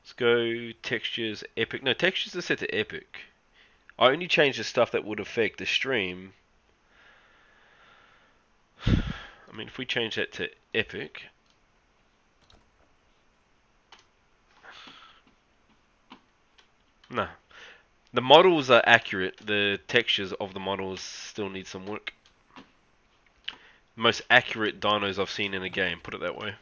Let's go textures, epic. No, textures are set to epic. I only changed the stuff that would affect the stream. I mean, if we change that to epic. No. The models are accurate. The textures of the models still need some work. Most accurate dinos I've seen in a game, put it that way.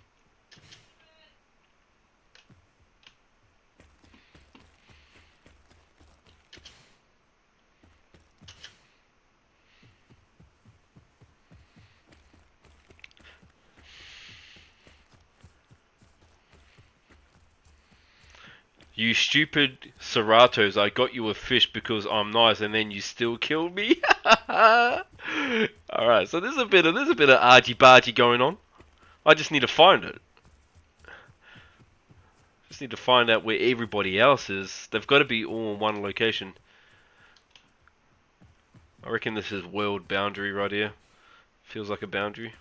You stupid Ceratos, I got you a fish because I'm nice and then you still killed me. Alright, so there's a bit of argy-bargy going on. I just need to find it. Just need to find out where everybody else is. They've got to be all in one location. I reckon this is world boundary right here. Feels like a boundary.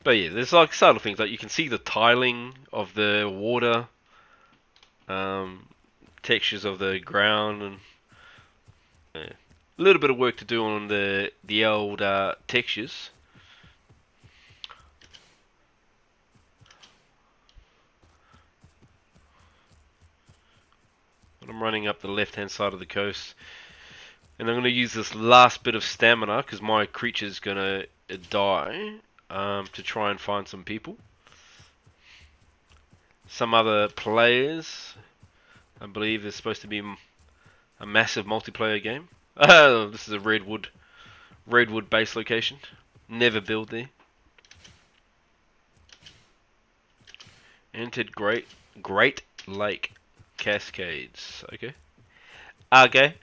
But yeah, there's like subtle things, like you can see the tiling of the water, textures of the ground, and yeah, a little bit of work to do on the old textures. But I'm running up the left hand side of the coast, and I'm going to use this last bit of stamina because my creature's going to die, to try and find some people. Some other players. I believe there's supposed to be a massive multiplayer game. Oh, this is a Redwood base location. Never build there. Entered Great Lake Cascades. Okay. Okay.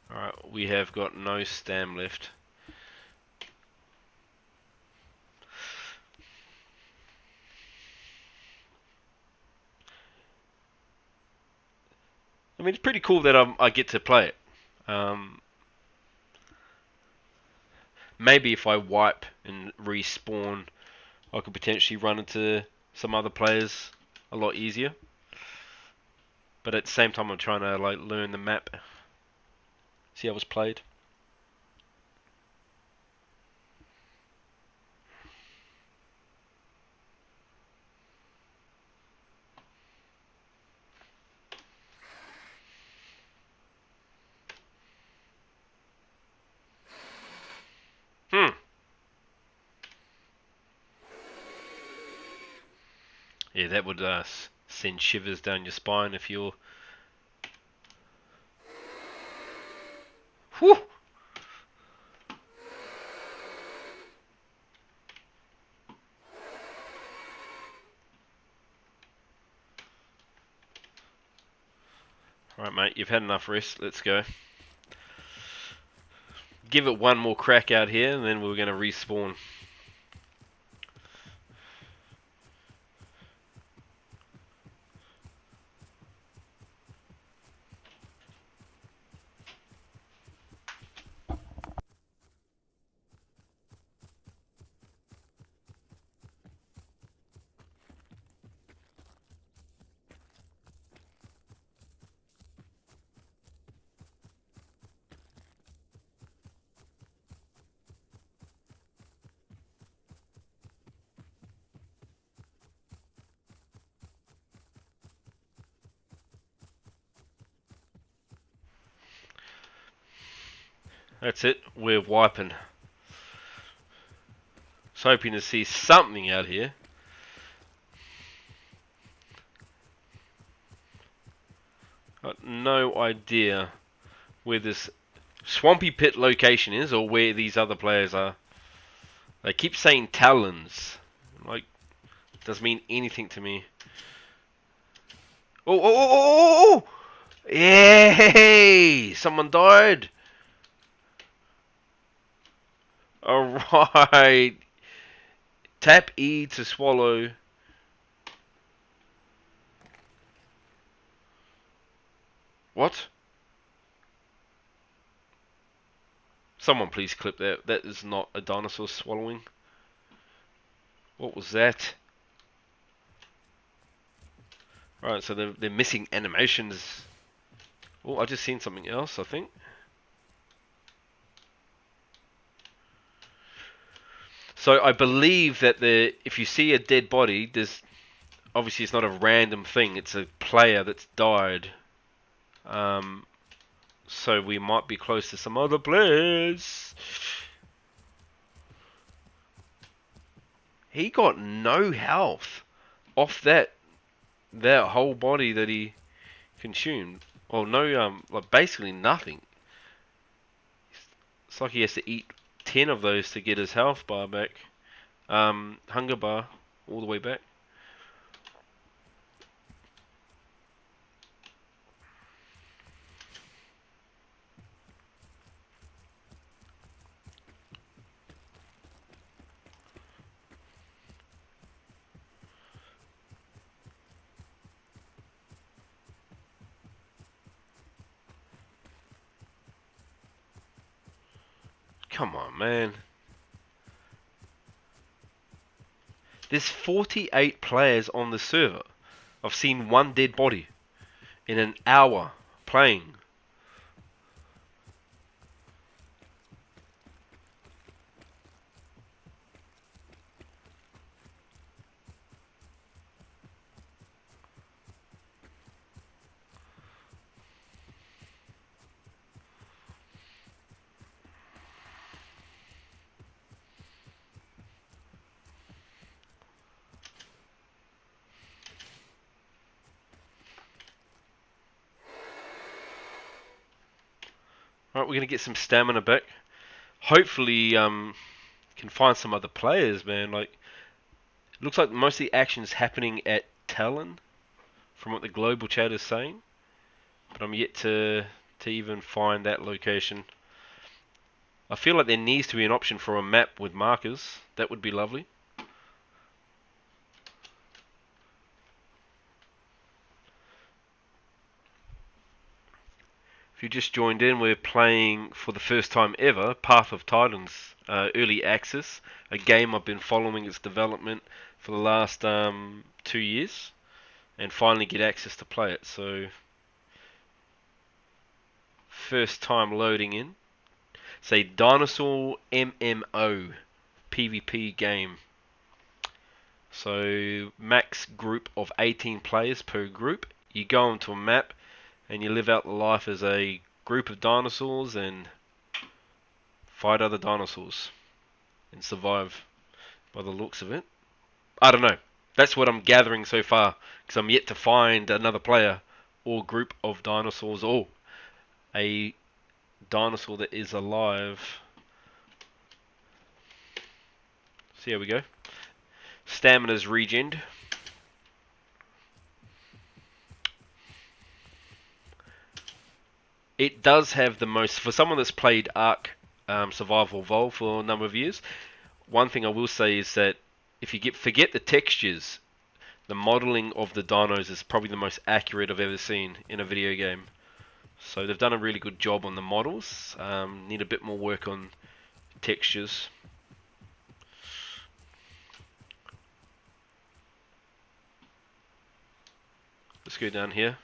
Alright, we have got no stam left. I mean, it's pretty cool that I get to play it. Maybe if I wipe and respawn, I could potentially run into some other players a lot easier. But at the same time, I'm trying to like learn the map, see how it's played. Yeah, that would send shivers down your spine if you're... Whew! Alright mate, you've had enough rest, let's go. Give it one more crack out here and then we're going to respawn. That's it. We're wiping. Just hoping to see something out here. Got no idea where this swampy pit location is or where these other players are. They keep saying Talons. Like, it doesn't mean anything to me. Oh, oh, oh, oh, oh, oh! Yay! Someone died. Alright. Tap E to swallow. What? Someone please clip that. That is not a dinosaur swallowing. What was that? Right, so they're missing animations. Oh, I just seen something else, I think. So I believe that if you see a dead body, there's obviously it's not a random thing. It's a player that's died. So we might be close to some other players. He got no health off that whole body that he consumed. Well, no, like basically nothing. It's like he has to eat 10 of those to get his health bar back. Hunger bar all the way back. Come on, man. There's 48 players on the server. I've seen one dead body in an hour playing. Alright, we're going to get some stamina back. Hopefully, can find some other players, man. Like, it looks like most of the action's happening at Talon, from what the global chat is saying. But I'm yet to even find that location. I feel like there needs to be an option for a map with markers. That would be lovely. If you just joined in, we're playing for the first time ever Path of Titans Early Access, a game I've been following its development for the last 2 years, and finally get access to play it. So, first time loading in. It's a dinosaur MMO PvP game. So, max group of 18 players per group. You go onto a map and you live out the life as a group of dinosaurs and fight other dinosaurs and survive by the looks of it. I don't know. That's what I'm gathering so far, because I'm yet to find another player or group of dinosaurs or a dinosaur that is alive. So here we go. Stamina's regened. It does have the most, for someone that's played Ark Survival Evolved for a number of years, one thing I will say is that if you forget the textures, the modeling of the dinos is probably the most accurate I've ever seen in a video game. So they've done a really good job on the models. Need a bit more work on textures. Let's go down here.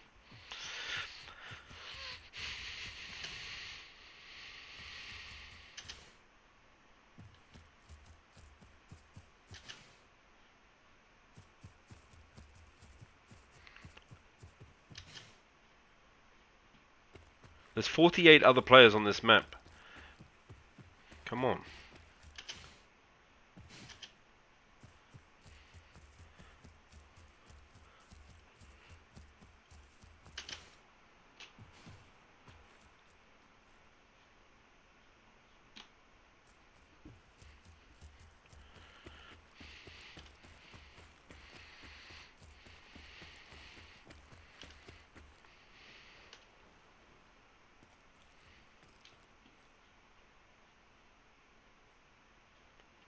There's 48 other players on this map. Come on.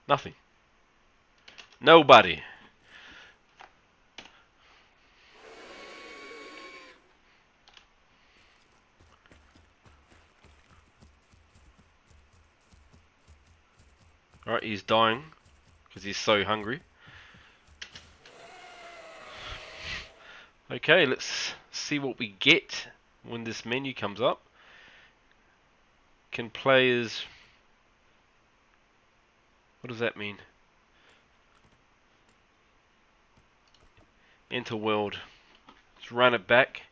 Nothing. Nobody. Alright, he's dying because he's so hungry. Okay, let's see what we get when this menu comes up. Can players... What does that mean? Enter world. Let's run it back.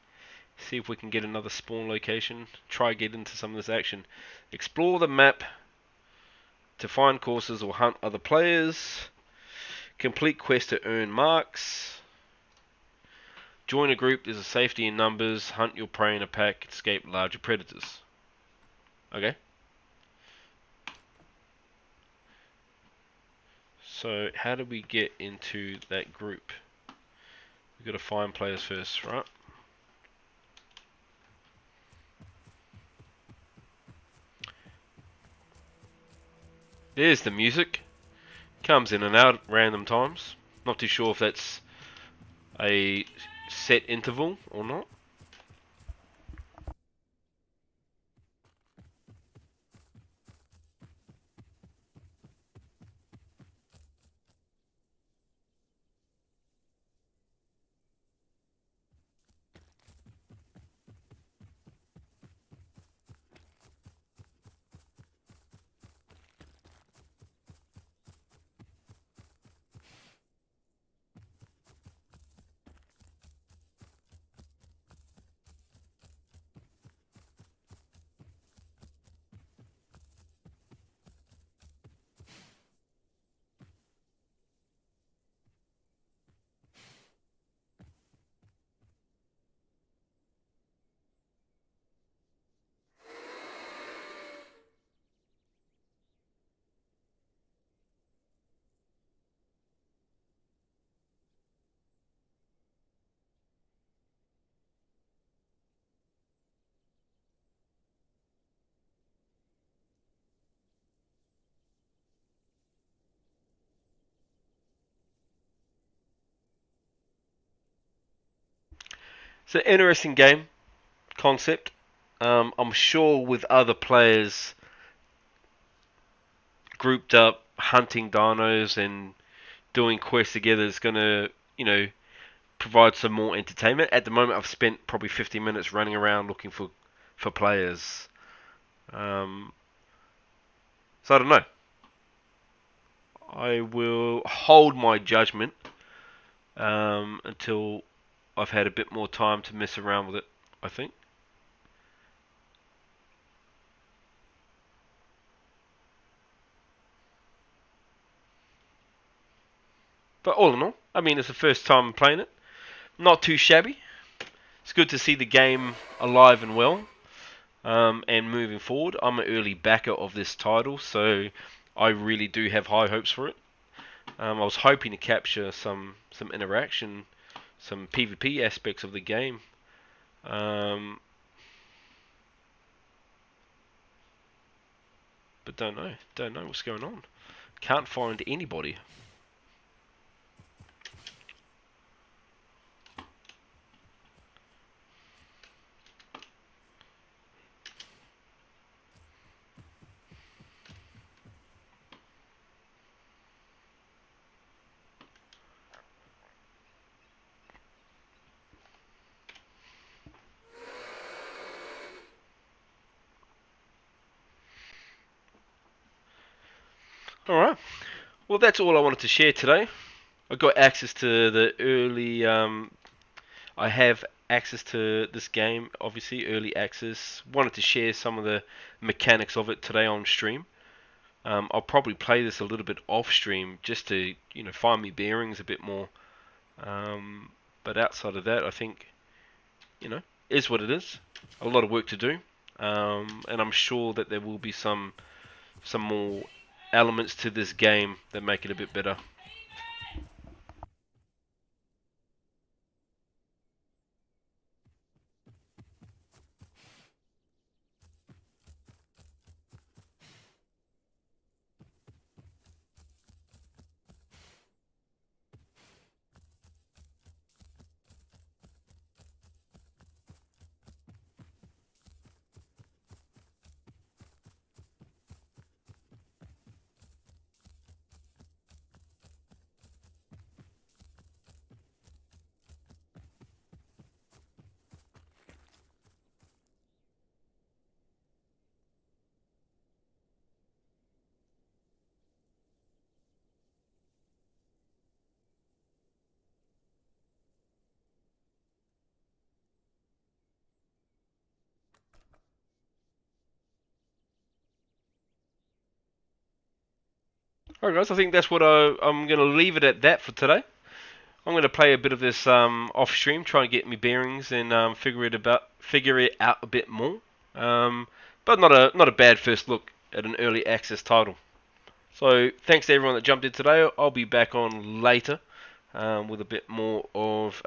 See if we can get another spawn location. Try get into some of this action. Explore the map to find courses or hunt other players. Complete quest to earn marks. Join a group. There's a safety in numbers. Hunt your prey in a pack. Escape larger predators. Okay. So how do we get into that group? We've got to find players first, right? There's the music. Comes in and out at random times. Not too sure if that's a set interval or not. It's an interesting game concept. I'm sure with other players grouped up hunting dinos and doing quests together is going to, provide some more entertainment. At the moment, I've spent probably 50 minutes running around looking for players. So I don't know. I will hold my judgment until I've had a bit more time to mess around with it, I think. But all in all, I mean, it's the first time playing it. Not too shabby. It's good to see the game alive and well, and moving forward. I'm an early backer of this title, so I really do have high hopes for it. I was hoping to capture some interaction, some PvP aspects of the game. But don't know what's going on. Can't find anybody. Alright, well that's all I wanted to share today. I got access to the early, I have access to this game, obviously, early access. Wanted to share some of the mechanics of it today on stream. I'll probably play this a little bit off stream just to find me bearings a bit more. But outside of that, I think is what it is. A lot of work to do, and I'm sure that there will be some more elements to this game that make it a bit better. Alright guys, I think that's what I'm going to leave it at that for today. I'm going to play a bit of this off stream, try and get me bearings and figure it out a bit more. But not a bad first look at an early access title. So thanks to everyone that jumped in today. I'll be back on later with a bit more of